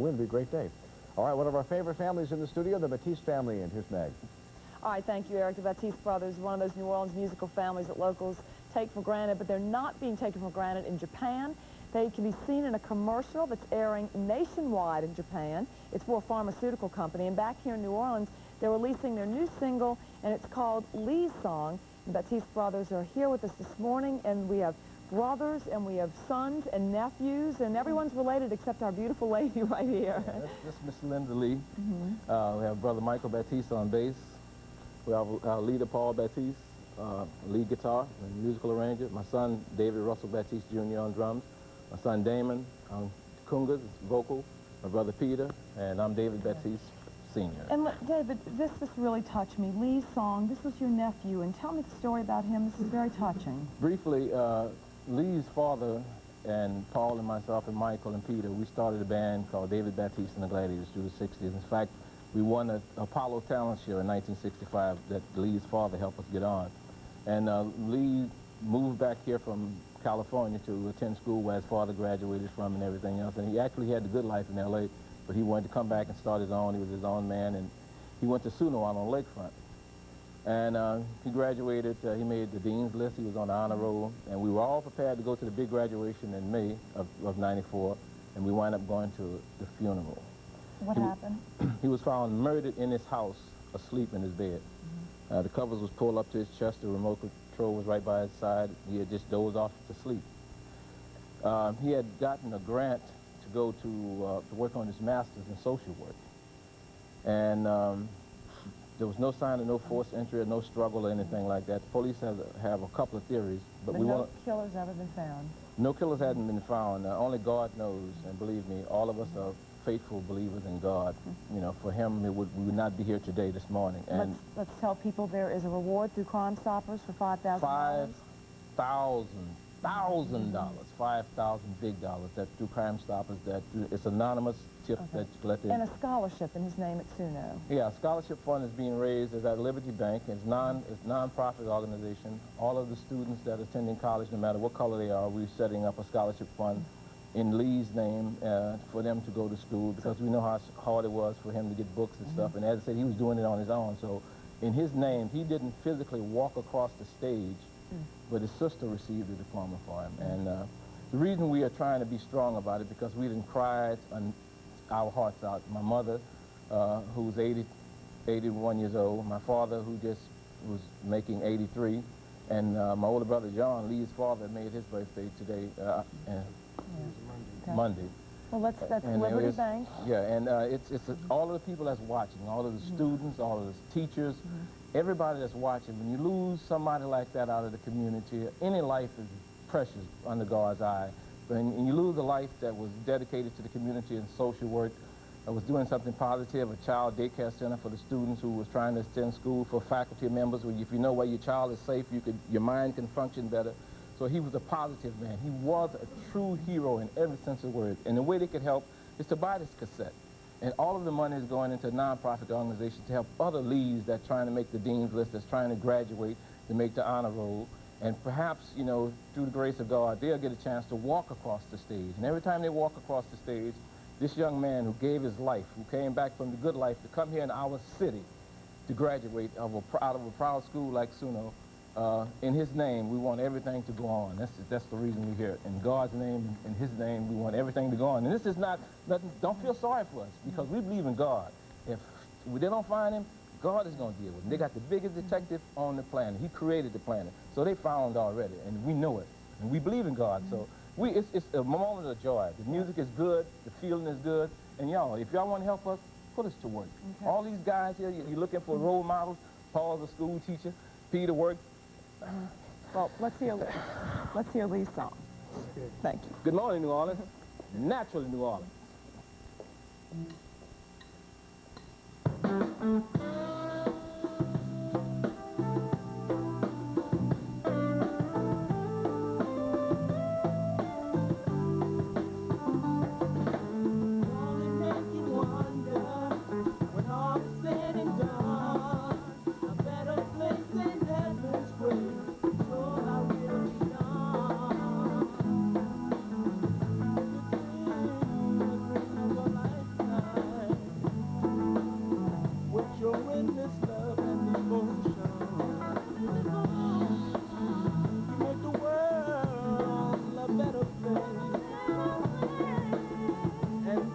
It'll be a great day. All right, one of our favorite families in the studio, the Batiste family, and here's Meg. All right, thank you, Eric. The Batiste brothers, one of those New Orleans musical families that locals take for granted, but they're not being taken for granted in Japan. They can be seen in a commercial that's airing nationwide in Japan. It's for a pharmaceutical company, and back here in New Orleans, they're releasing their new single, and it's called Lee's Song. The Batiste brothers are here with us this morning, and we have brothers, and we have sons and nephews, and everyone's related except our beautiful lady right here. Yeah, this is Miss Linda Lee. We have Brother Michael Batiste on bass. We have our leader, Paul Batiste, lead guitar and musical arranger. My son, David Russell Batiste Jr. on drums. My son, Damon, on congas, vocal. My brother, Peter, and I'm David Batiste Sr. And David, this just really touched me. Lee's Song, this was your nephew, and tell me the story about him. This is very touching. Briefly, Lee's father and Paul and myself and Michael and Peter, we started a band called David Batiste and the Gladiators through the 60s. In fact, we won an Apollo Talent Show in 1965 that Lee's father helped us get on. And Lee moved back here from California to attend school where his father graduated from and everything else. And he actually had the good life in L.A., but he wanted to come back and start his own. He was his own man, and he went to Suno on the lakefront. And he graduated, he made the dean's list, he was on the honor roll, and we were all prepared to go to the big graduation in May of '94, and we wound up going to the funeral. What happened? He was found murdered in his house, asleep in his bed. The covers was pulled up to his chest, the remote control was right by his side, he had just dozed off to sleep. He had gotten a grant to go to work on his master's in social work. And there was no sign of no forced entry or no struggle or anything like that. The police have a couple of theories, but we no killer's ever been found. No killers hadn't been found. Only God knows, and believe me, all of us are faithful believers in God. You know, for him, we would not be here today, this morning. And let's tell people there is a reward through Crime Stoppers for $5,000. $5,000, 5,000 big dollars. That through Crime Stoppers. It's anonymous tip that you collect. And a scholarship in his name at Suno. Yeah, a scholarship fund is being raised at Liberty Bank. It's non-profit organization. All of the students that are attending college, no matter what color they are, we're setting up a scholarship fund in Lee's name for them to go to school, because we know how hard it was for him to get books and stuff. And as I said, he was doing it on his own. So in his name, he didn't physically walk across the stage, but his sister received the diploma for him. And the reason we are trying to be strong about it, because we didn't cry our hearts out. My mother, who's 81 years old, my father, who just was making 83, and my older brother John, Lee's father, made his birthday today, Monday. Well, that's Liberty Bank. Yeah, and it's all of the people that's watching, all of the students, all of the teachers, everybody that's watching. When you lose somebody like that out of the community, any life is precious under God's eye. And you lose a life that was dedicated to the community and social work, that was doing something positive, a child daycare center for the students who was trying to attend school, for faculty members, where if you know where your child is safe, your mind can function better. So he was a positive man. He was a true hero in every sense of the word. And the way they could help is to buy this cassette. And all of the money is going into a nonprofit organization to help other Lees that's trying to make the dean's list, that's trying to graduate, to make the honor roll. And perhaps, you know, through the grace of God, they'll get a chance to walk across the stage. And every time they walk across the stage, this young man who gave his life, who came back from the good life to come here in our city to graduate out of a proud school like Suno, in his name, we want everything to go on. That's the reason we're here. In God's name, in his name, we want everything to go on. And this is not nothing, don't feel sorry for us, because we believe in God. If they don't find him, God is going to deal with him. They got the biggest detective on the planet. He created the planet. So they found already, and we know it. And we believe in God. So it's a moment of joy. The music is good, the feeling is good. And y'all, if y'all want to help us, put us to work. Okay. All these guys here, you're looking for role models. Paul's a school teacher. Peter worked. Well, let's hear Lee's song. Thank you. Good morning, New Orleans. Naturally New Orleans.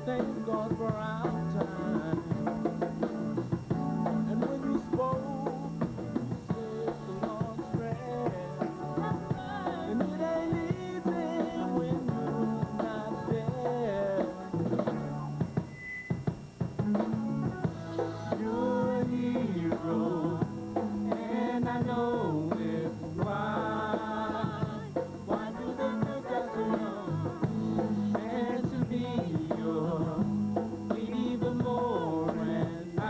thank God for our time. And when you spoke, you said the Lord's Prayer. And it ain't easy when you're not there. You're a hero, and I know it's why. Why do they think I so young? And to be your even more, and I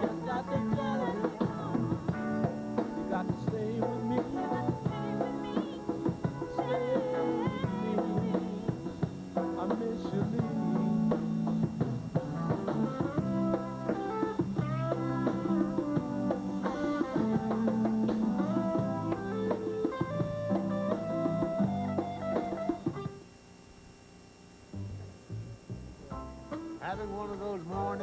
just got to tell you got to stay with me. Stay with me. I miss you, Lee. Having one of those mornings.